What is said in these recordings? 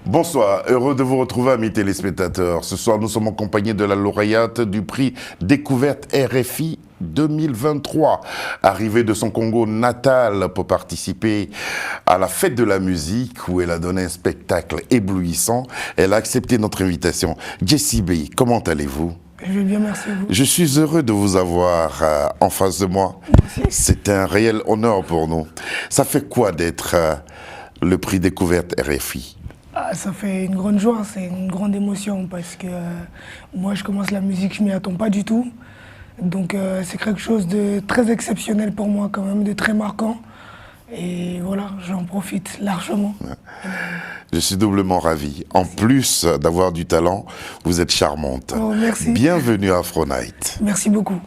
Bonsoir, heureux de vous retrouver, amis téléspectateurs. Ce soir, nous sommes accompagnés de la lauréate du prix Découverte RFI 2023, arrivée de son Congo natal pour participer à la fête de la musique où elle a donné un spectacle éblouissant. Elle a accepté notre invitation. Jessie B, comment allez-vous? Je vais bien, merci à vous. Je suis heureux de vous avoir en face de moi. C'est un réel honneur pour nous. Ça fait quoi d'être le prix Découverte RFI? Ça fait une grande joie, c'est une grande émotion parce que moi je commence la musique, je m'y attends pas du tout. Donc c'est quelque chose de très exceptionnel pour moi quand même, de très marquant. Et voilà, j'en profite largement. Je suis doublement ravi. En plus d'avoir du talent, vous êtes charmante. Oh, merci. Bienvenue à Afro Night. Merci beaucoup.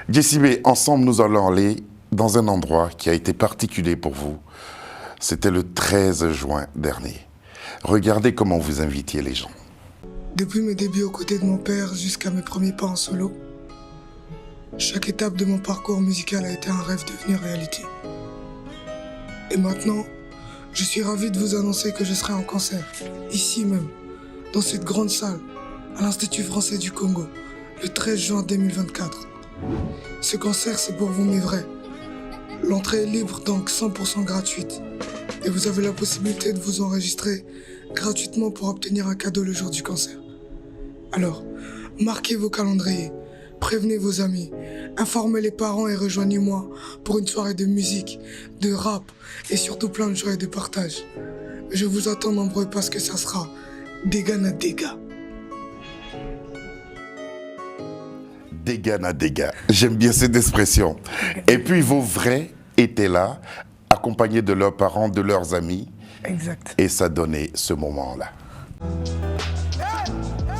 Jessie B, ensemble nous allons aller dans un endroit qui a été particulier pour vous. C'était le 13 juin dernier. Regardez comment vous invitiez les gens. Depuis mes débuts aux côtés de mon père jusqu'à mes premiers pas en solo, chaque étape de mon parcours musical a été un rêve devenu réalité. Et maintenant, je suis ravi de vous annoncer que je serai en concert, ici même, dans cette grande salle, à l'Institut français du Congo, le 13 juin 2024. Ce concert, c'est pour vous, mes vrais. L'entrée est libre, donc 100% gratuite. Et vous avez la possibilité de vous enregistrer gratuitement pour obtenir un cadeau le jour du concert. Alors, marquez vos calendriers, prévenez vos amis, informez les parents et rejoignez-moi pour une soirée de musique, de rap et surtout plein de joie et de partage. Je vous attends nombreux parce que ça sera dégâts na dégâts. Dégâts na dégâts. J'aime bien cette expression. Et puis vos vrais étaient là, accompagnés de leurs parents, de leurs amis. Exact. Et ça donnait ce moment-là.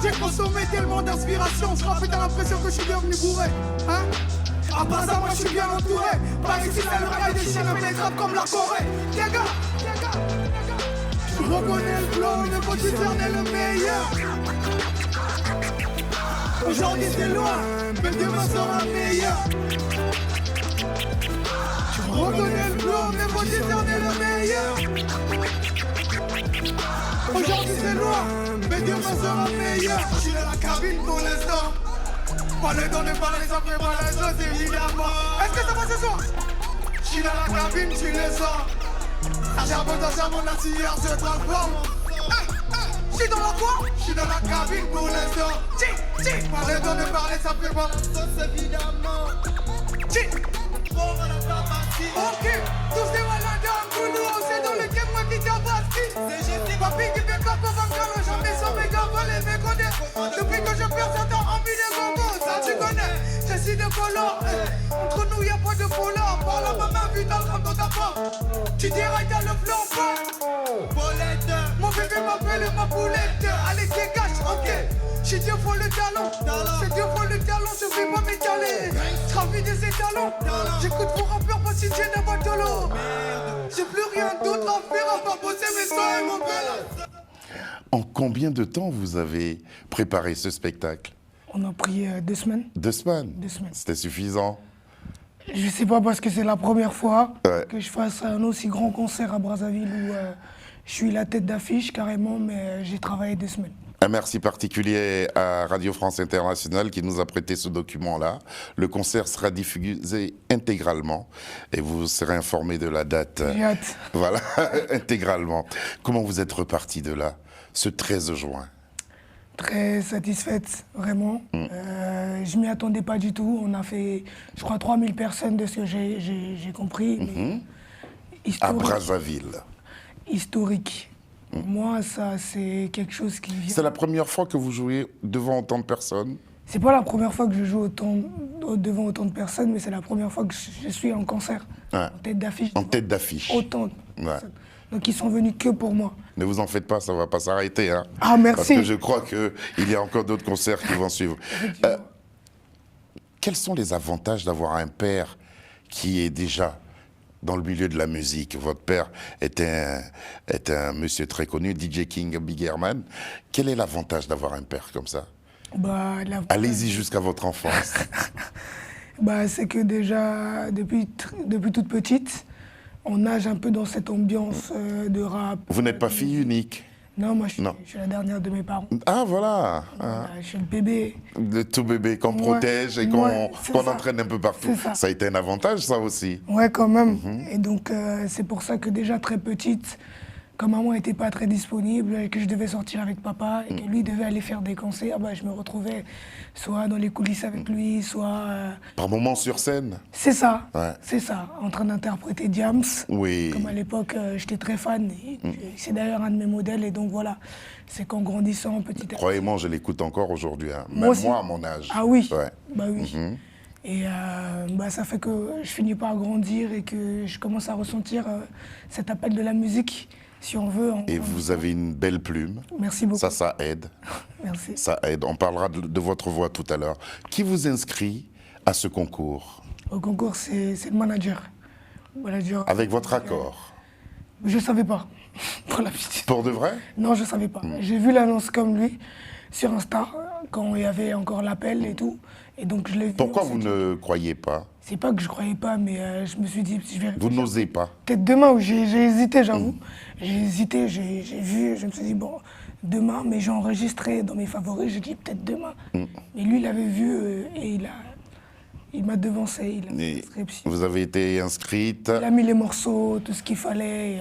J'ai consommé tellement d'inspiration, je rappelle, t'as l'impression que je suis devenu bourré, hein? À part ça, moi je suis bien entouré. Par ici, t'as le rail des chiens, mais les comme la Corée. Gaga, je reconnais le flow, le faut discerner le meilleur. Aujourd'hui c'est loin, mais demain sera meilleur. Je reconnais le flow, mais faut discerner le meilleur. Aujourd'hui c'est loin, mais demain sera meilleur. Je suis dans la cabine pour l'instant. Pas le temps de parler sans préparation, c'est évidemment. Est-ce que ça va ce soir? Je suis dans la cabine, tu le sens. Ça charbonne dans la cire se transforme. Je suis dans la quoi? Je suis dans la cabine pour l'instant. Pas le temps de parler sans préparation, c'est évidemment. Ok, tous ces malades en boulot, c'est dans le game, moi qui t'abaski. C'est papi qui fait pas pour vaincre le jamais sans méga voler, mais connaît. Depuis que je perds, ça t'a envie de gogo, ça tu connais. Je suis de color, entre nous y'a pas de polar. Par la maman, vite dans le rame dans ta porte. Tu dérailles dans le flanc, Paulette. Mon bébé m'appelle ma poulette. Allez, dégage, ok. J'ai Dieu faut le talent, c'est Dieu faut le talent, je vais pas m'étaler. Travis de ces talents, j'écoute vos rappeurs parce que j'ai un batolo. J'ai plus rien d'autre à faire à part bosser mes soins et mon bel. En combien de temps vous avez préparé ce spectacle? On a pris 2 semaines. 2 semaines? 2 semaines. C'était suffisant? Je sais pas parce que c'est la première fois Ouais. que je fasse un aussi grand concert à Brazzaville où je suis la tête d'affiche carrément, mais j'ai travaillé 2 semaines. Un merci particulier à Radio France Internationale qui nous a prêté ce document-là. Le concert sera diffusé intégralement et vous serez informé de la date. J'ai hâte. Voilà, intégralement. Comment vous êtes reparti de là, ce 13 juin? Très satisfaite, vraiment. Je m'y attendais pas du tout. On a fait, je crois, 3000 personnes de ce que j'ai compris. Mais À Brazzaville. Historique. Moi, ça, c'est quelque chose qui vient... C'est la première fois que vous jouez devant autant de personnes? C'est pas la première fois que je joue devant autant de personnes, mais c'est la première fois que je suis en concert, Ouais. en tête d'affiche. En tête d'affiche. Autant de Ouais. personnes. Donc, ils sont venus que pour moi. Ne vous en faites pas, ça ne va pas s'arrêter. Hein. Ah, merci. Parce que je crois qu'il y a encore d'autres concerts qui vont suivre. Quels sont les avantages d'avoir un père qui est déjà dans le milieu de la musique? Votre père était un monsieur très connu, DJ King Big Herman. Quel est l'avantage d'avoir un père comme ça? Bah, Allez-y jusqu'à votre enfance. bah, c'est que déjà, depuis toute petite, on nage un peu dans cette ambiance de rap. Vous n'êtes pas fille unique? Non, moi, je Non. suis la dernière de mes parents. Ah, voilà. Voilà, je suis le bébé. Le tout bébé qu'on Ouais, protège et ouais, c'est qu'on ça. entraîne un peu partout. C'est ça. Ça a été un avantage, ça aussi. Ouais, quand même. Et donc, c'est pour ça que déjà très petite, comme maman n'était pas très disponible, et que je devais sortir avec papa, et que lui devait aller faire des concerts, bah, je me retrouvais soit dans les coulisses avec lui, soit... Par moments sur scène? c'est ça, Ouais. c'est ça, en train d'interpréter Diams. Oui. Comme à l'époque, j'étais très fan. Et c'est d'ailleurs un de mes modèles, et donc voilà. C'est qu'en grandissant petit à petit... Croyez-moi, je l'écoute encore aujourd'hui, hein. Moi Même aussi. moi, à mon âge. Ah oui, Ouais. bah oui. Et bah, ça fait que je finis par grandir et que je commence à ressentir cet appel de la musique, si on veut. Et vous avez une belle plume. Merci beaucoup. Ça aide. Merci. Ça aide. On parlera de votre voix tout à l'heure. Qui vous inscrit à ce concours? Au concours, c'est le manager. Avec votre accord? Je ne savais pas, pour la petite. Pour de vrai? Non, je ne savais pas. J'ai vu l'annonce comme lui sur Insta, quand il y avait encore l'appel et tout. Et donc je l'ai vu. Pourquoi on vous s'est dit- ne croyez pas? C'est pas que je croyais pas, mais je me suis dit, je vais Vous n'osez pas? peut-être demain, où j'ai hésité, j'avoue. J'ai hésité, j'ai vu, je me suis dit, bon, demain, mais j'ai enregistré dans mes favoris, j'ai dit peut-être demain. Mais lui, il avait vu et il m'a devancé, il a Et fait inscription. vous avez été inscrite. Il a mis les morceaux, tout ce qu'il fallait.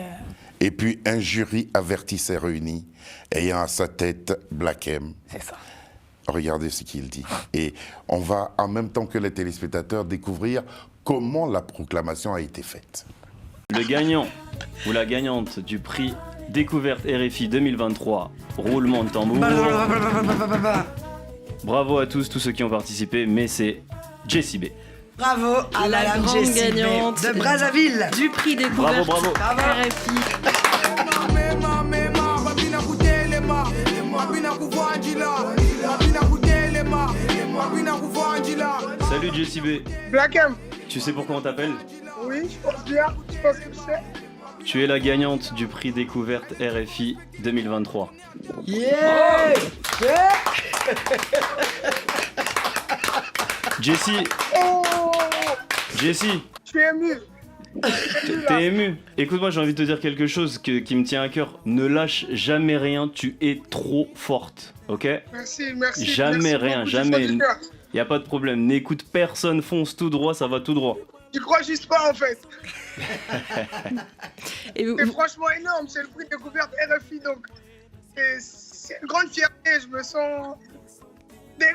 Et puis un jury averti s'est réuni, ayant à sa tête Black M. C'est ça. Regardez ce qu'il dit. Et on va, en même temps que les téléspectateurs, découvrir comment la proclamation a été faite. Le gagnant ou la gagnante du prix Découverte RFI 2023, roulement de tambour. Bravo à tous ceux qui ont participé, mais c'est Jessie B. Bravo à La Madame grande Jessie B gagnante de Brazzaville. du prix découverte Bravo. RFI. Salut Jessie B. Black M, Tu sais pourquoi on t'appelle? oui, je pense bien, je pense que je sais. Tu es la gagnante du prix Découverte RFI 2023. Yeah. Jessie, Je suis ému. t'es ému. Écoute-moi, j'ai envie de te dire quelque chose qui me tient à cœur. Ne lâche jamais rien, tu es trop forte, ok? Merci. Jamais merci rien, beaucoup, jamais. du cœur. Y a pas de problème, n'écoute personne, fonce tout droit, ça va tout droit. Tu crois juste pas en fait. Et vous- C'est franchement énorme, c'est le prix découverte RFI, donc c'est une grande fierté, je me sens des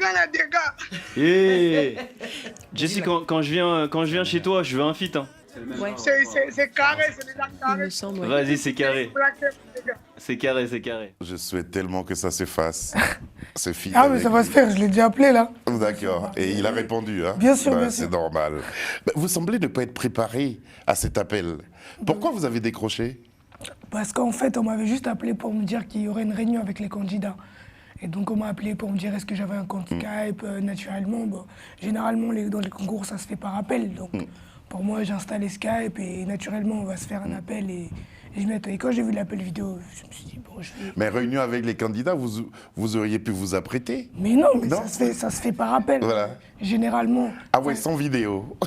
gars. Hey Jessie, quand je viens chez toi, je veux un feat, hein. ouais, C'est carré, c'est déjà il carré. me semble. Ouais. Vas-y, c'est carré. Black M, les gars. C'est carré, c'est carré. Je souhaite tellement que ça se fasse. C'est fini. Ah mais ça va se faire, je l'ai déjà appelé là. D'accord. Et il a répondu, hein? Bien sûr, bien C'est sûr. normal. Ben, vous semblez ne pas être préparé à cet appel. Pourquoi vous avez décroché? Parce qu'en fait, on m'avait juste appelé pour me dire qu'il y aurait une réunion avec les candidats. Et donc on m'a appelé pour me dire est-ce que j'avais un compte Skype, naturellement. Bon, généralement, dans les concours, ça se fait par appel. Donc pour moi, j'ai installé Skype et naturellement, on va se faire un appel et je m'y attends. Et quand j'ai vu l'appel vidéo, je me suis dit, bon, je vais... Mais réunion avec les candidats, vous auriez pu vous apprêter? Mais non, mais Non. ça se fait par appel. Voilà. Généralement. Ah ouais, sans vidéo.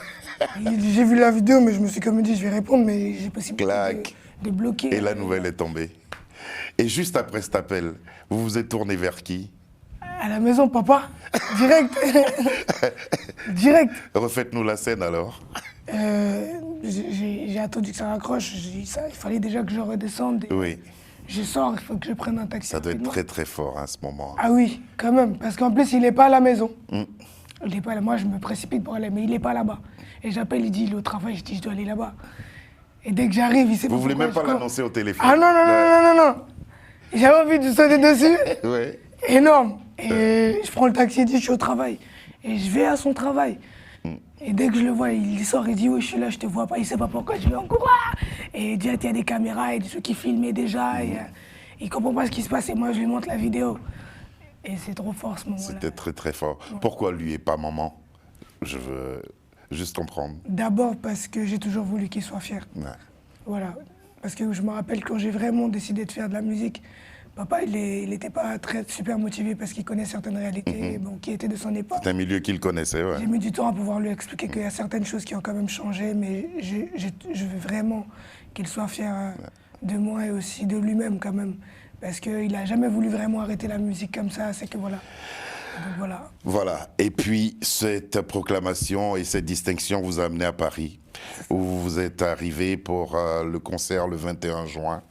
J'ai vu la vidéo, mais je me suis comme dit, je vais répondre, mais j'ai possibilité Clac. de bloquer. Et la nouvelle est tombée. Et juste après cet appel, vous vous êtes tourné vers qui? À la maison, papa. Direct. Direct. Refaites-nous la scène alors. J'ai attendu que ça raccroche. Il fallait déjà que je redescende. Oui, Je sors, il faut que je prenne un taxi. ça doit être rapidement. très très fort à ce moment. Ah oui, quand même. Parce qu'en plus, il n'est pas à la maison. Il est pas là. Moi, je me précipite pour aller, mais il n'est pas là-bas. Et j'appelle, il dit, il est au travail. Je dis, je dois aller là-bas. Et dès que j'arrive, il sait pas Vous voulez pourquoi même pas je cours. l'annoncer au téléphone? Ah non, non, non, non, non, non. J'avais envie de sauter dessus. Ouais. Énorme. Et je prends le taxi, il dit, je suis au travail. Et je vais à son travail. Et dès que je le vois, il sort, il dit, oui, je suis là, je te vois pas. Il sait pas pourquoi, je vais en courant. Et il dit, il y a des caméras et des ceux qui filmaient déjà. Et, il comprend pas ce qui se passe et moi, je lui montre la vidéo. Et c'est trop fort ce moment-là. C'était très très fort. Pourquoi lui et pas maman? Je veux juste comprendre. D'abord parce que j'ai toujours voulu qu'il soit fier. Ouais. Voilà. Parce que je me rappelle quand j'ai vraiment décidé de faire de la musique, Papa, il n'était pas très super motivé parce qu'il connaît certaines réalités bon, qui étaient de son époque. C'est un milieu qu'il connaissait, ouais. J'ai mis du temps à pouvoir lui expliquer qu'il y a certaines choses qui ont quand même changé, mais je veux vraiment qu'il soit fier de moi et aussi de lui-même quand même. Parce qu'il n'a jamais voulu vraiment arrêter la musique comme ça, c'est que voilà. Donc voilà. Voilà. Et puis, cette proclamation et cette distinction vous a amené à Paris, où vous êtes arrivé pour le concert le 21 juin.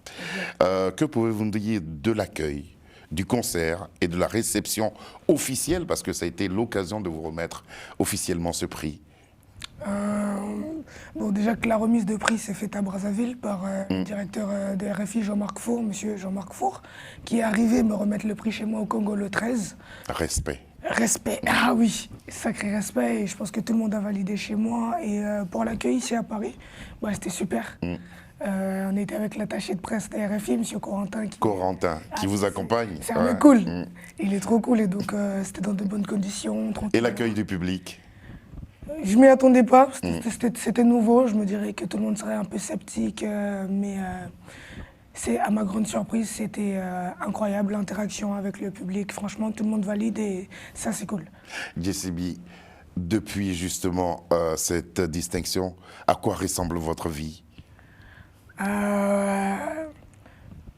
Que pouvez-vous nous dire de l'accueil, du concert et de la réception officielle, parce que ça a été l'occasion de vous remettre officiellement ce prix? Bon, déjà que la remise de prix s'est faite à Brazzaville par le directeur de RFI, Jean-Marc Four, monsieur Jean-Marc Four, qui est arrivé me remettre le prix chez moi au Congo le 13. Respect. Respect, ah oui, sacré respect, et je pense que tout le monde a validé chez moi. Et pour l'accueil ici à Paris, bah, c'était super. On était avec l'attaché de presse de RFI, M. Corentin. Qui vous accompagne. C'est un mec cool, il est trop cool, et donc c'était dans de bonnes conditions. Et l'accueil du public? Je m'y attendais pas, c'était nouveau, je me dirais que tout le monde serait un peu sceptique, mais à ma grande surprise, c'était incroyable l'interaction avec le public. Franchement, tout le monde valide et ça, c'est cool. JCB, depuis justement cette distinction, à quoi ressemble votre vie?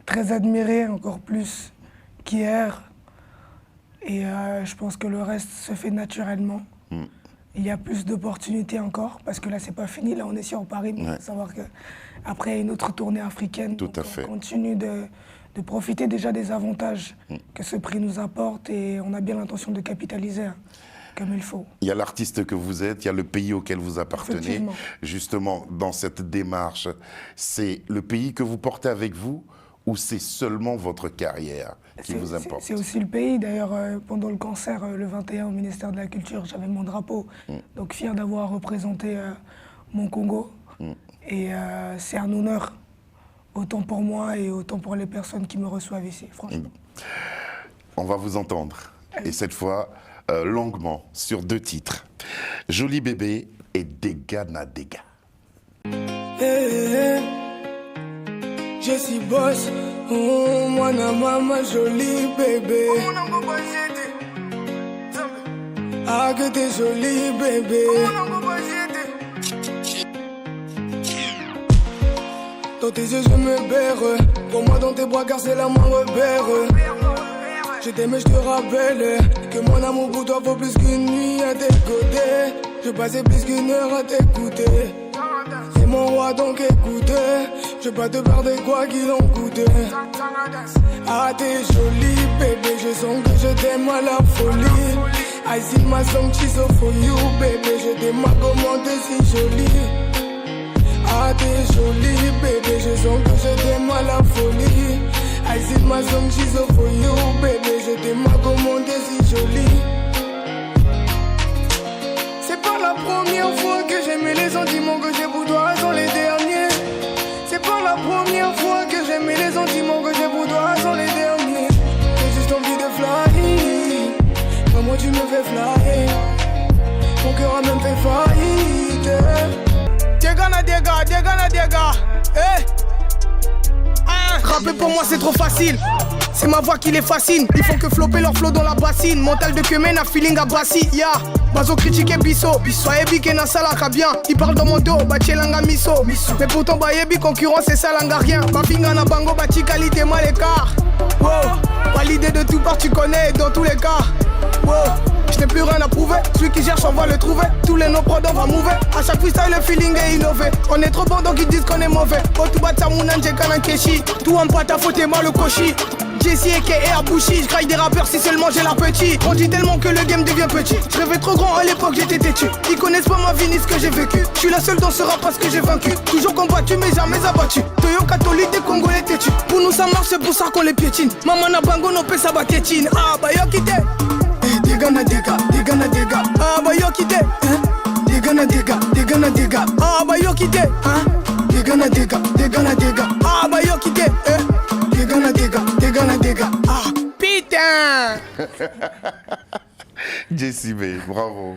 Très admiré, encore plus qu'hier. Et je pense que le reste se fait naturellement. Il y a plus d'opportunités encore, parce que là, c'est pas fini. Là, on est sur Paris, mais il faut savoir qu'après une autre tournée africaine, on continue de profiter déjà des avantages que ce prix nous apporte, et on a bien l'intention de capitaliser comme il faut. Il y a l'artiste que vous êtes, il y a le pays auquel vous appartenez. Justement, dans cette démarche, c'est le pays que vous portez avec vous, ou c'est seulement votre carrière qui vous importe? C'est aussi le pays. D'ailleurs, pendant le concert, le 21 au ministère de la Culture, j'avais mon drapeau. Donc fier d'avoir représenté mon Congo. Et c'est un honneur, autant pour moi et autant pour les personnes qui me reçoivent ici, franchement. On va vous entendre. Et cette fois, longuement, sur 2 titres. Joli bébé et Dégâts na dégâts. Je suis boss, oh moi na maman joli bébé. Ah que t'es joli bébé. Dans tes yeux je me berre, pour moi dans tes bras car c'est la main repère. Je t'aime et je te rappelle que mon amour pour toi vaut plus qu'une nuit à tes côtés. Je passais plus qu'une heure à t'écouter. C'est mon roi donc écoute, je vais pas te perdre quoi qu'il en coûte. Ah t'es jolie bébé, je sens que je t'aime à la folie. I sing my song she's so for you bébé, je t'aime à comment t'es si jolie. Ah t'es jolie bébé, je sens que je t'aime à la folie. I sing my song she's so for you bébé, je t'aime à comment t'es si jolie. C'est pas la première fois que j'aimais les sentiments que j'ai pour toi sont les derniers. C'est pas la première fois que j'aimais les sentiments que j'ai pour toi sont les derniers. J'ai juste envie de fly, comme moi tu me fais fly. Mon cœur a même fait faillite. Diega, hey. Rapper pour moi c'est trop facile. C'est ma voix qui les fascine. Ils font que flopper leur flow dans la bassine. Mental de Kemen à feeling à Bassi. Ya, Bazo critique Bisso. Bayebi qui n'a salaka bien. Ils parlent dans mon dos, Bachelanga Miso. Mais pourtant Bayebi concurrence c'est ça langa rien. Babinga na bango, Bachi qualité mal écart. Wow, validé de tout part tu connais dans tous les cas. Wow, je n'ai plus rien à prouver. Celui qui cherche on va le trouver. Tous les no-prod on va mouver. À chaque freestyle le feeling est innové. On est trop bon donc ils disent qu'on est mauvais. Otubata Mounan Jekana Keshi. Tout en pata faute et mal le koshi. Jesse et Abouchi, je graille des rappeurs si seulement j'ai l'appétit. On dit tellement que le game devient petit. Je rêvais trop grand à l'époque, j'étais têtu. Ils connaissent pas ma vie ni ce que j'ai vécu. Je suis la seule dans ce rap parce que j'ai vaincu. Toujours combattu mais jamais abattu. Toyo catholique des Congolais têtus. Pour nous ça marche, c'est pour ça qu'on les piétine. Maman na bango no pesa batétine. Ah bah yo quitté. Dégâts na dégâts. Ah bah yo quitté. Dégâts na dégâts. Ah bah yo quitté. Dégâts na dégâts. Ah bah yo quitté. Dégâts na dégâts. Ah putain. JCB, bravo.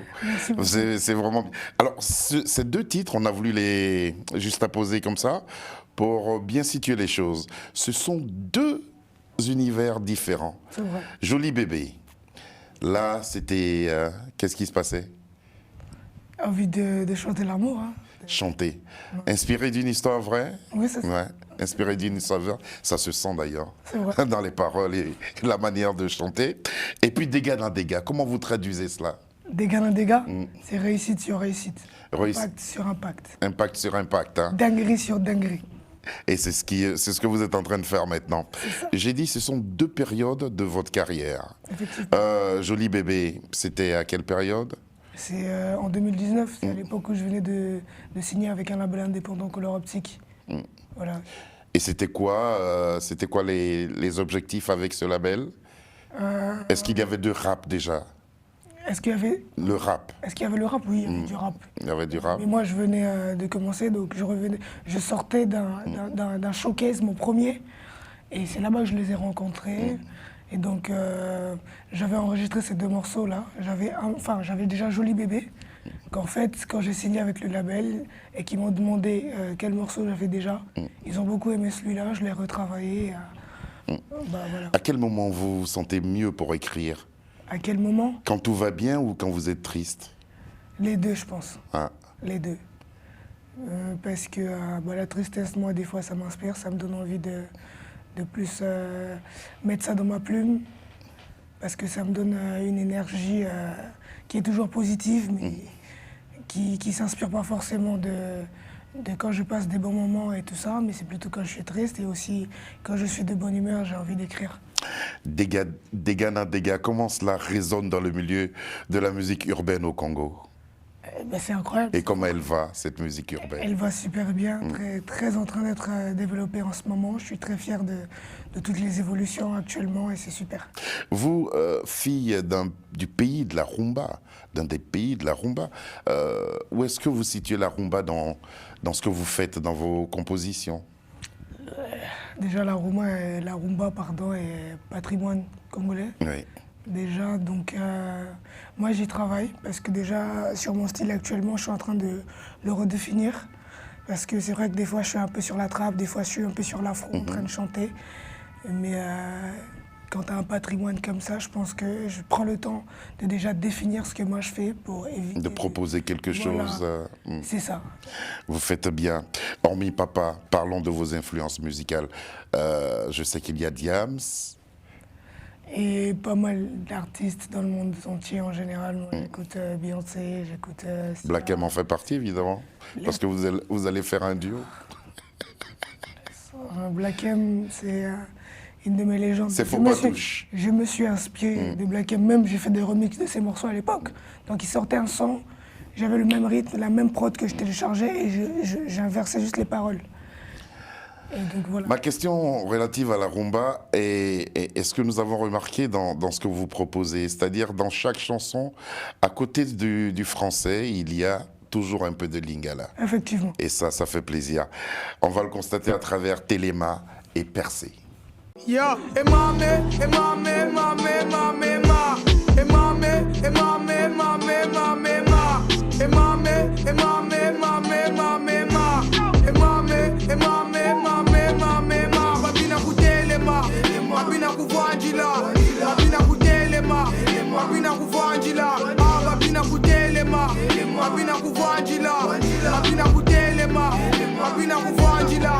C'est vraiment... Alors, ces 2 titres, on a voulu les juste à poser comme ça, pour bien situer les choses. Ce sont 2 univers différents. C'est vrai. Joli bébé. Là, c'était... qu'est-ce qui se passait? Envie de chanter l'amour. Hein. Chanter. Inspiré d'une histoire vraie? Oui, c'est ça. Ouais. Inspiré d'une histoire vraie. Ça se sent d'ailleurs. C'est vrai. Dans les paroles et la manière de chanter. Et puis dégâts dans dégâts. Comment vous traduisez cela? Dégâts dans dégâts, c'est réussite sur réussite. Réussite. Impact sur impact. Impact sur impact. Hein. Dinguerie sur dinguerie. Et c'est ce que vous êtes en train de faire maintenant. J'ai dit, ce sont 2 périodes de votre carrière. Effectivement. Joli bébé, c'était à quelle période? C'est en 2019, c'est à l'époque où je venais de signer avec un label indépendant Color Optique. Voilà. Et c'était quoi les objectifs avec ce label? Est-ce qu'il y avait du rap déjà? Est-ce qu'il y avait Le rap. Est-ce qu'il y avait le rap? Oui, il y avait du rap. Il y avait du rap. Mais moi, je venais de commencer, donc je sortais d'un showcase, mon premier, et c'est là-bas que je les ai rencontrés. Et donc, j'avais enregistré ces 2 morceaux-là. J'avais déjà Joli Bébé, qu'en fait, quand j'ai signé avec le label et qu'ils m'ont demandé quel morceau j'avais déjà, ils ont beaucoup aimé celui-là, je l'ai retravaillé. Voilà. À quel moment vous vous sentez mieux pour écrire? À quel moment? Quand tout va bien ou quand vous êtes triste? Les deux, je pense. Ah. Les deux. Parce que la tristesse, moi, des fois, ça m'inspire, ça me donne envie de plus mettre ça dans ma plume, parce que ça me donne une énergie qui est toujours positive, mais qui ne s'inspire pas forcément de quand je passe des bons moments et tout ça, mais c'est plutôt quand je suis triste et aussi quand je suis de bonne humeur, j'ai envie d'écrire. Dégâts dans dégâts, comment cela résonne dans le milieu de la musique urbaine au Congo? C'est incroyable. Et comment elle va, cette musique urbaine? Elle va super bien, très en train d'être développée en ce moment. Je suis très fier de toutes les évolutions actuellement et c'est super. Vous, fille du pays de la rumba, d'un des pays de la rumba, où est-ce que vous situez la rumba dans ce que vous faites, dans vos compositions? Déjà, la rumba est patrimoine congolais. Oui. Déjà, donc, moi j'y travaille parce que déjà, sur mon style actuellement, je suis en train de le redéfinir. Parce que c'est vrai que des fois, je suis un peu sur la trappe, des fois, je suis un peu sur l'afro en train de chanter. Mais quand tu as un patrimoine comme ça, je pense que je prends le temps de déjà définir ce que moi je fais pour éviter... De proposer quelque chose. C'est ça. Vous faites bien. Hormis papa, parlons de vos influences musicales. Je sais qu'il y a Diams. Et pas mal d'artistes dans le monde entier en général. Moi, j'écoute Beyoncé, j'écoute... Black M en fait partie, évidemment. Parce que vous allez faire un duo. Black M, c'est une de mes légendes. C'est Faut pas touche. Je me suis inspiré de Black M. Même j'ai fait des remixes de ses morceaux à l'époque. Donc il sortait un son, j'avais le même rythme, la même prod que je téléchargeais et j'inversais juste les paroles. Et donc, voilà. Ma question relative à la rumba est ce que nous avons remarqué dans ce que vous proposez. C'est-à-dire dans chaque chanson, à côté du français, il y a toujours un peu de lingala. Effectivement. Et ça fait plaisir. On va le constater à travers Téléma et Percé. Yo, Mabina kutelema, mabina kuvanjila, mabina kutelema, mabina kuvanjila, mabina kutelema, mabina kuvanjila, mabina kutelema, mabina kuvanjila.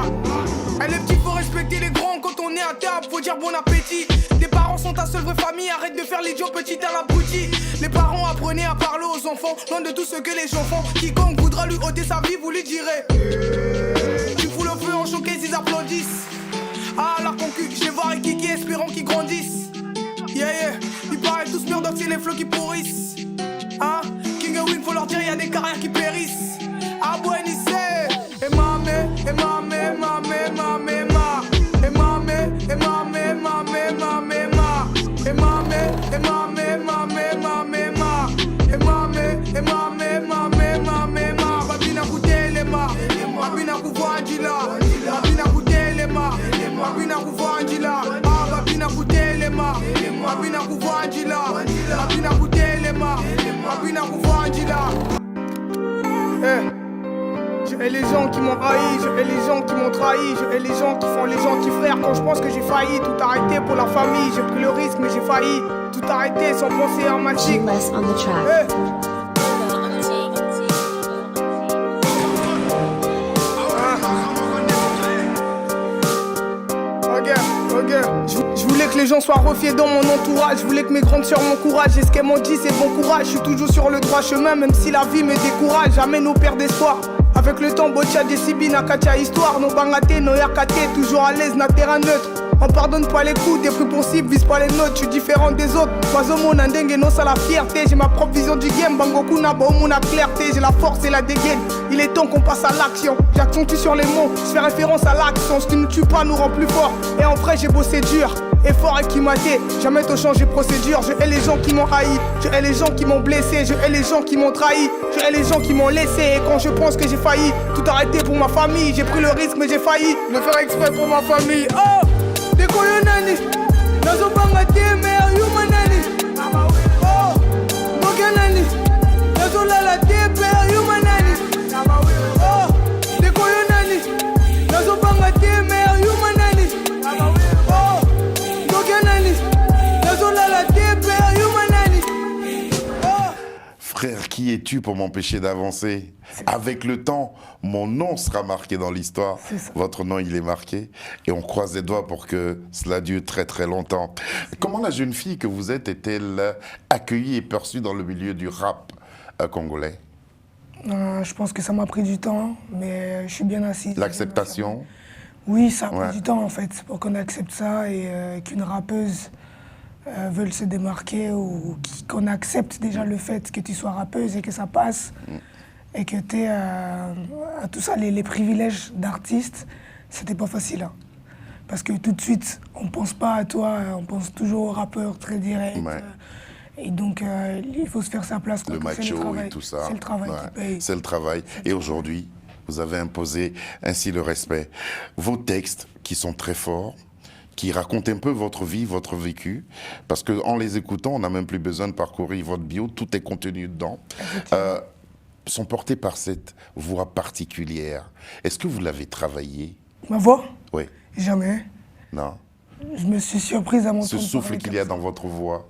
Les petits, faut respecter les grands quand on est à table, faut dire bon appétit. Tes parents sont ta seule vraie famille, arrête de faire l'idiot petit à l'abruti. Les parents apprenaient à parler aux enfants, loin de tout ce que les gens font. Quiconque voudra lui ôter sa vie, vous lui direz. Tu fous le feu en showcase, ils applaudissent. Ah la concu, je les vois avec Kiki, espérant qu'ils grandissent. Yeah, ils paraissent tous murdocs, c'est les flots qui pourrissent. Hein, King and Win, faut leur dire y'a des carrières qui périssent. Ah ouais, ni c'est. Et mamé, et mamé, mamé, mamé, ma. Et mamé, et mamé, mamé, mamé, ma. Et mamé, et mamé, mamé, mamé, ma. Et mamé, et mamé, mamé, mamé, ma. Babina kutelema, babina kuvanjila, babina kutelema, babina kuvanjila, babina kutelema, babina kuvanjila, babina kutelema, babina kuvanjila. hais les gens qui m'ont haï, je hais les gens qui m'ont trahi, je hais les gens qui font les gentils frères. Quand je pense que j'ai failli tout arrêter pour la famille, j'ai pris le risque mais j'ai failli tout arrêter sans penser à ma chic. Less on the track. Hey. Je voulais que les gens soient refiés dans mon entourage. Je voulais que mes grandes sœurs m'encouragent. Et ce qu'elles m'ont dit c'est bon courage. Je suis toujours sur le droit chemin même si la vie me décourage. Jamais nos pères d'espoir. Avec le temps, Bocha, Décibi, Nakacha, histoire. Nos bangatés, nos yakatés, toujours à l'aise, na terrain neutre. On pardonne pas les coups, des prix possibles, vise pas les notes. Je suis différent des autres. Oiseau Nandeng non ça la fierté. J'ai ma propre vision du game. Bangoku n'a pas mon clarté. J'ai la force et la dégaine. Il est temps qu'on passe à l'action. J'accentue sur les mots. Je fais référence à l'action. Ce qui nous tue pas nous rend plus fort. Et en vrai, j'ai bossé dur. Effort et qui m'a dit, jamais t'au changer procédure. Je hais les gens qui m'ont haï, je hais les gens qui m'ont blessé, je hais les gens qui m'ont trahi, je hais les gens qui m'ont laissé. Et quand je pense que j'ai failli tout arrêter pour ma famille, j'ai pris le risque mais j'ai failli le faire exprès pour ma famille. Oh, décollonani, nazo bangate mais humanani. Oh, boganani, nazo lalate mais humanani. Oh, décollonani, nazo bangate mais humanani. Frère, qui es-tu pour m'empêcher d'avancer? Avec le temps, mon nom sera marqué dans l'histoire. Votre nom, il est marqué. Et on croise les doigts pour que cela dure très très longtemps. Comment la jeune fille que vous êtes est-elle accueillie et perçue dans le milieu du rap congolais? Je pense que ça m'a pris du temps, mais je suis bien assis. L'acceptation? Oui, ça a pris du temps en fait, pour qu'on accepte ça et qu'une rappeuse veuille se démarquer ou qu'on accepte déjà le fait que tu sois rappeuse et que ça passe et que tu aies tout ça, les privilèges d'artiste, c'était pas facile. Hein. Parce que tout de suite, on pense pas à toi, on pense toujours au rappeur très direct. Ouais. Et donc, il faut se faire sa place. Le macho et tout ça. C'est le travail qui paye. C'est le travail. Et aujourd'hui, vous avez imposé ainsi le respect. Vos textes, qui sont très forts, qui racontent un peu votre vie, votre vécu, parce qu'en les écoutant, on n'a même plus besoin de parcourir votre bio, tout est contenu dedans, sont portés par cette voix particulière. Est-ce que vous l'avez travaillé? Ma voix? Oui. Jamais. Non. Je me suis surprise à mon Ce souffle qu'il y a dans votre voix.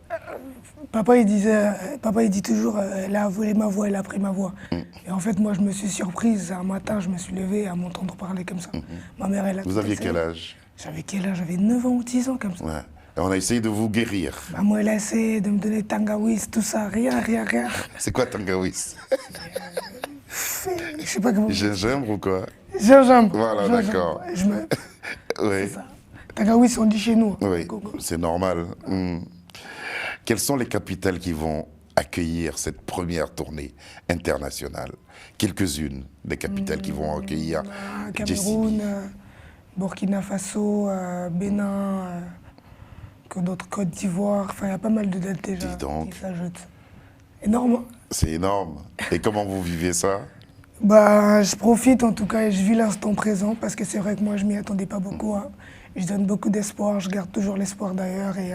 Papa, il dit toujours, elle a volé ma voix, elle a pris ma voix. Et en fait, moi, je me suis surprise. Un matin, je me suis levée à m'entendre parler comme ça. Ma mère, elle a... Vous aviez quel âge? J'avais quel âge? J'avais 9 ans ou 10 ans, comme ça. Ouais. Et on a essayé de vous guérir. Moi, elle a essayé de me donner Tangawis, tout ça, rien. C'est quoi Tangawis? Je sais pas comment... Gingembre ou quoi? Gingembre. Voilà, d'accord. Oui. Tangawis, on dit chez nous. Oui, c'est normal. Quelles sont les capitales qui vont accueillir cette première tournée internationale? Quelques-unes des capitales qui vont accueillir Cameroun, Burkina Faso, Bénin, d'autres Côte d'Ivoire. Enfin, il y a pas mal de dates déjà qui s'ajoutent. Énorme. C'est énorme. Et comment vous vivez ça? Je profite en tout cas et je vis l'instant présent parce que c'est vrai que moi je m'y attendais pas beaucoup. Hein. Je donne beaucoup d'espoir, je garde toujours l'espoir d'ailleurs et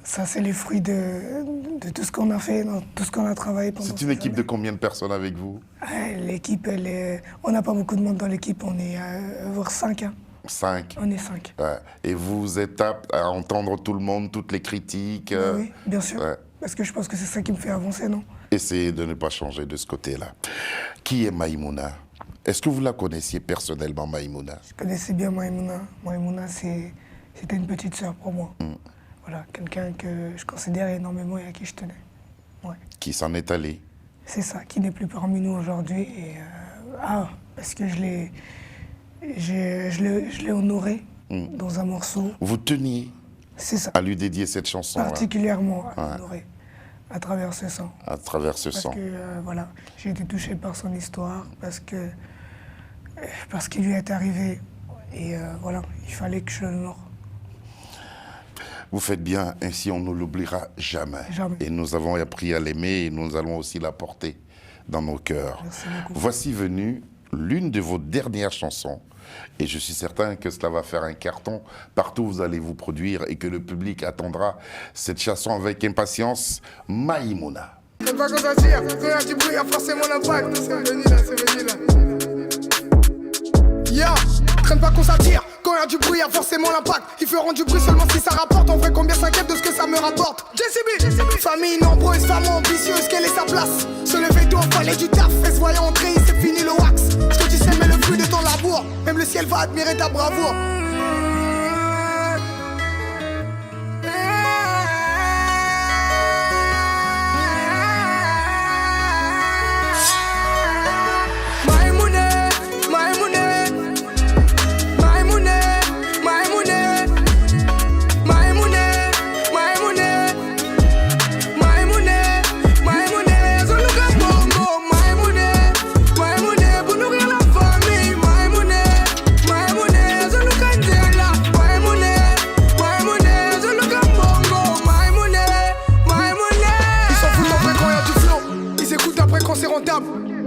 ça c'est les fruits de tout ce qu'on a fait, tout ce qu'on a travaillé pendant. C'est une équipe de combien de personnes avec vous? L'équipe, on n'a pas beaucoup de monde dans l'équipe, on est voire 5. Hein. 5. On est 5. Ouais. Et vous êtes apte à entendre tout le monde, toutes les critiques? Oui, bien sûr. Ouais. Parce que je pense que c'est ça qui me fait avancer, non? Essayez de ne pas changer de ce côté-là. Qui est Maïmouna? Est-ce que vous la connaissiez personnellement, Maïmouna? Je connaissais bien Maïmouna. Maïmouna, c'était une petite sœur pour moi. Voilà, quelqu'un que je considère énormément et à qui je tenais. Ouais. Qui s'en est allé? C'est ça, qui n'est plus parmi nous aujourd'hui. Et parce que je l'ai honoré dans un morceau. Vous teniez à lui dédier cette chanson? Particulièrement à l'honorer, à travers ce son. À travers ce son. Parce que, voilà, j'ai été touché par son histoire, parce qu'il lui est arrivé. Et voilà, il fallait que je l'honore. Vous faites bien, ainsi on ne l'oubliera jamais. Jamais. Et nous avons appris à l'aimer et nous allons aussi la porter dans nos cœurs. Merci beaucoup. Voici venue l'une de vos dernières chansons. Et je suis certain que cela va faire un carton partout où vous allez vous produire et que le public attendra cette chanson avec impatience. Maïmouna. C'est pas comme ça, quand il y a du bruit, il y a forcément l'impact. C'est venu là. Yeah, traîne pas qu'on s'attire. Quand y a du bruit, y a forcément l'impact. Ils feront du bruit seulement si ça rapporte. En vrai, combien s'inquiète de ce que ça me rapporte. JCB, famille nombreuse, femme ambitieuse, quelle est sa place? Se lever tôt, fallait du taf. Et se voyant entrer, c'est fini le wax. Ce que tu sais, mais le fruit de ton labour. Même le ciel va admirer ta bravoure.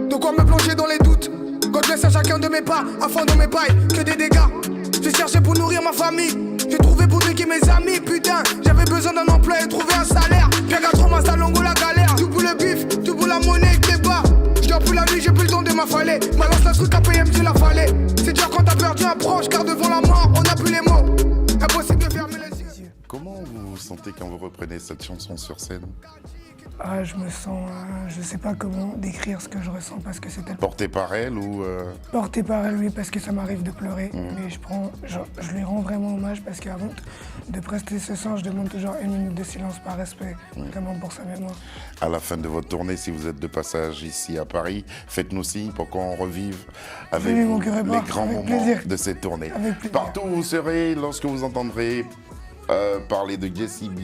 De quoi me plonger dans les doutes. Quand je laisse à chacun de mes pas, afin de mes pailles, que des dégâts. J'ai cherché pour nourrir ma famille. J'ai trouvé pour driquer mes amis. Putain, j'avais besoin d'un emploi et trouver un salaire. Bien qu'à trop ma longo la galère. Tout pour le bif, tout pour la monnaie, clé bas. Je dors plus la nuit, j'ai plus le temps de m'affaler. Balance la truc à PM, tu la fallait. C'est dur quand t'as perdu un proche, car devant la mort, on n'a plus les mots. Impossible de fermer les yeux. Comment vous vous sentez quand vous reprenez cette chanson sur scène? Ah, je me sens, je sais pas comment décrire ce que je ressens parce que c'est tellement Porté par elle ou porté par elle, oui, parce que ça m'arrive de pleurer. Mais je lui rends vraiment hommage parce qu'avant de prester ce son, je demande toujours 1 minute de silence par respect, vraiment pour sa mémoire. à la fin de votre tournée, si vous êtes de passage ici à Paris, faites-nous signe pour qu'on revive avec Oui, vous mon cœur est les bas, grands avec moments plaisir. de cette tournée. Avec plaisir. Partout où vous serez, lorsque vous entendrez parler de Jessie B,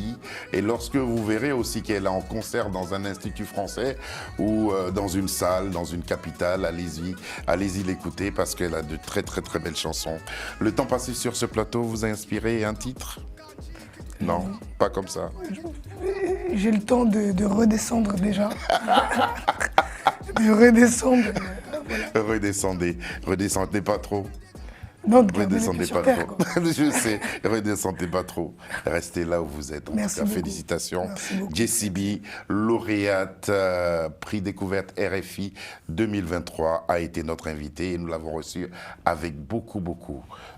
et lorsque vous verrez aussi qu'elle est en concert dans un institut français ou dans une salle, dans une capitale, allez-y l'écouter parce qu'elle a de très très très belles chansons. Le temps passé sur ce plateau vous a inspiré un titre? Non, pas comme ça. J'ai le temps de redescendre déjà. De redescendre. Redescendez pas trop. Non, de garder les Redescendez pieds sur pas terre, trop. quoi. Je sais, redescendez pas trop. Restez là où vous êtes. En Merci tout cas, beaucoup. félicitations. Merci beaucoup. Jessie B, lauréate prix découverte RFI 2023, a été notre invitée et nous l'avons reçue avec beaucoup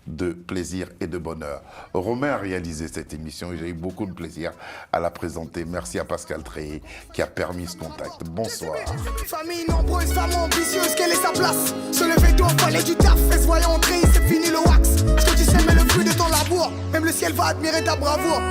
de plaisir et de bonheur. Romain a réalisé cette émission et j'ai eu beaucoup de plaisir à la présenter. Merci à Pascal Tréhé qui a permis ce contact. Bonsoir. Famille nombreuse, femme ambitieuse, quelle est sa place? Se lever tôt, fallait du taf. Et se voyant entrer, c'est fini le wax. Ce que tu sais, mais le fruit de ton labour. Même le ciel va admirer ta bravoure.